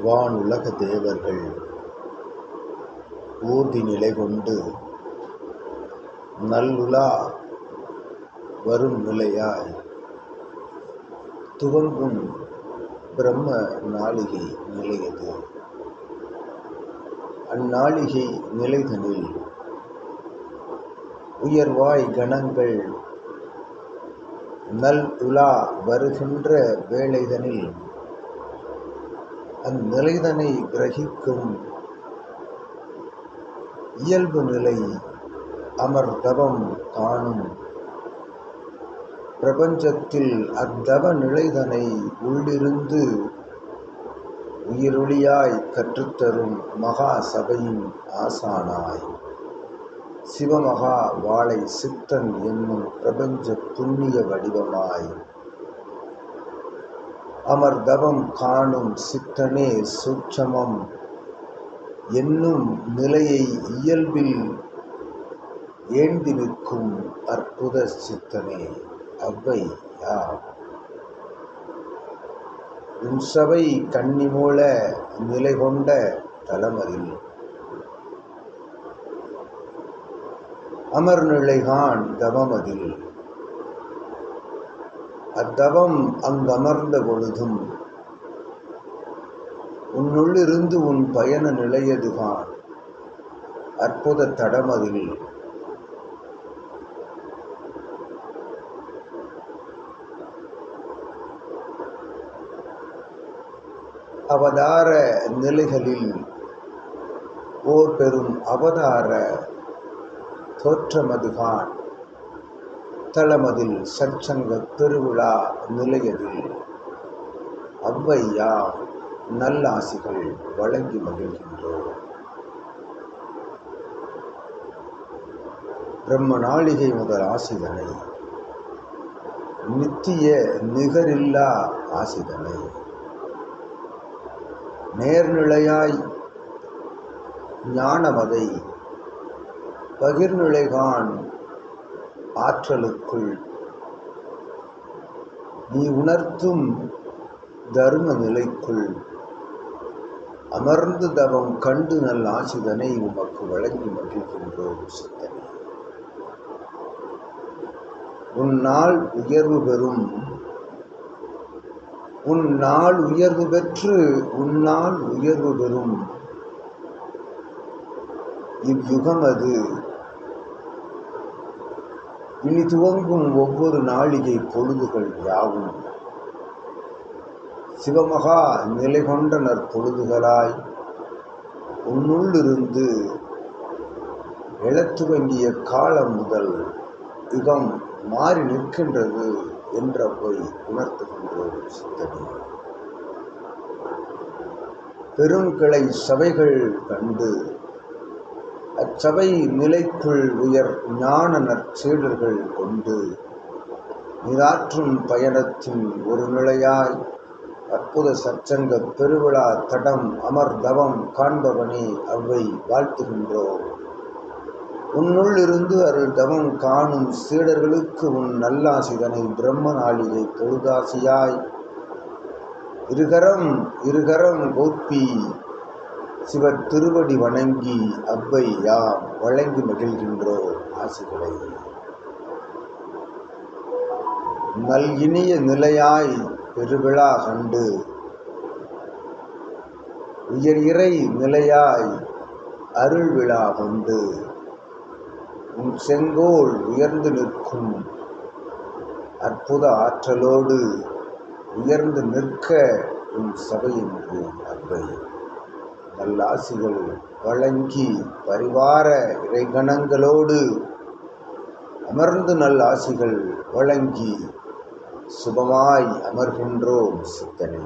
வானுலக தேவர்கள் ஊர்தி நிலை கொண்டு நல்லுலா வரும் நிலையாய் துவங்கும் பிரம்ம நாளிகை நிலையது. அந்நாளிகை நிலைதனில் உயர்வாய் கணங்கள் நல் உலா வருகின்ற வேளைதனில் அந்நிலைதனை கிரகிக்கும் இயல்பு நிலை அமர்தவம் காணும் பிரபஞ்சத்தில் அத்தவ நிலைதனை உள்ளிருந்து உயிரொளியாய் கற்றுத்தரும் மகா சபையின் ஆசானாய் சிவமகா வாழை சித்தன் என்னும் பிரபஞ்ச புண்ணிய வடிவமாய் அமர்தவம் காணும் சித்தனே சூட்சமம் என்னும் நிலையை இயல்பில் ஏந்தி நிற்கும் அற்புத சித்தனே அவ்வை யாம். உன் சபை கன்னிமூல நிலை கொண்ட தலமதில் அமர்நிலைகான் தவமதில் அத்தவம் அங்கமர்ந்த பொழுதும் உன்னுள்ளிருந்து உன் பயண நிலையதுகான் அற்புத தடமதில் அவதார நிலைகளில் ஓர் பெரும் அவதார தோற்றமதுகான் தலமதில் சற்சங்க பெருவிழா நிலையதில் அவ்வை யாம் நல்லாசிகள் வழங்கி மகிழ்கின்றோம். பிரம்ம நாளிகை முதல் ஆசிதனை நித்திய நிகரில்லா ஆசிதனை நேர்நிலையாய் ஞானமதை பகிர்நிலைகான் ஆற்றலுக்குள் நீ உணர்த்தும் தர்ம நிலைக்குள் அமர்ந்து தவம் கண்டு நல் ஆசிதனை உமக்கு வழங்கி மகிழ்கின்றோம் சித்தனே. உன்னால் உயர்வு பெறும் உன்னால் உயர்வு பெற்று உன்னால் உயர்வு பெறும் இவ்யுகமது இனி துவங்கும் ஒவ்வொரு நாளிகை பொழுதுகள் யாவும் சிவமகா நிலை கொண்ட நற்பொழுதுகளாய் உன்னுள்ளிருந்து எழத்துவங்கிய காலம் முதல் யுகம் மாறி நிற்கின்றது என்ற போய் உணர்த்துகின்றோம் சித்தனே. பெருங்கிளை சபைகள் கண்டு அச்சபை நிலைக்குள் உயர் ஞான நற்சீடர்கள் கொண்டு நீராற்றும் பயணத்தின் ஒரு நிலையாய் அற்புத சற்சங்க பெருவிழா தடம் அமர்தவம் காண்பவனே அவ்வை வாழ்த்துகின்றோம். உன்னுள் இருந்து அருள் தவம் காணும் சீடர்களுக்கு உன் நல்லாசிதனை பிரம்ம நாளிகை பொழுதாசியாய் இருகரம் கோப்பி சிவர் திருவடி வணங்கி அவ்வை யாம் வழங்கி மகிழ்கின்றோம் ஆசிகளை. நல் இனிய நிலையாய் பெருவிழா கண்டு உயர் இறை நிலையாய் அருள் விழா கொண்டு உன் செங்கோல் உயர்ந்து நிற்கும் அற்புத ஆற்றலோடு உயர்ந்து நிற்க உன் சபையின்று அவ்வை நல்லாசிகள் வழங்கி பரிவார இறைகணங்களோடு அமர்ந்து நல்லாசிகள் வழங்கி சுபமாய் அமர்கின்றோம் சித்தனே.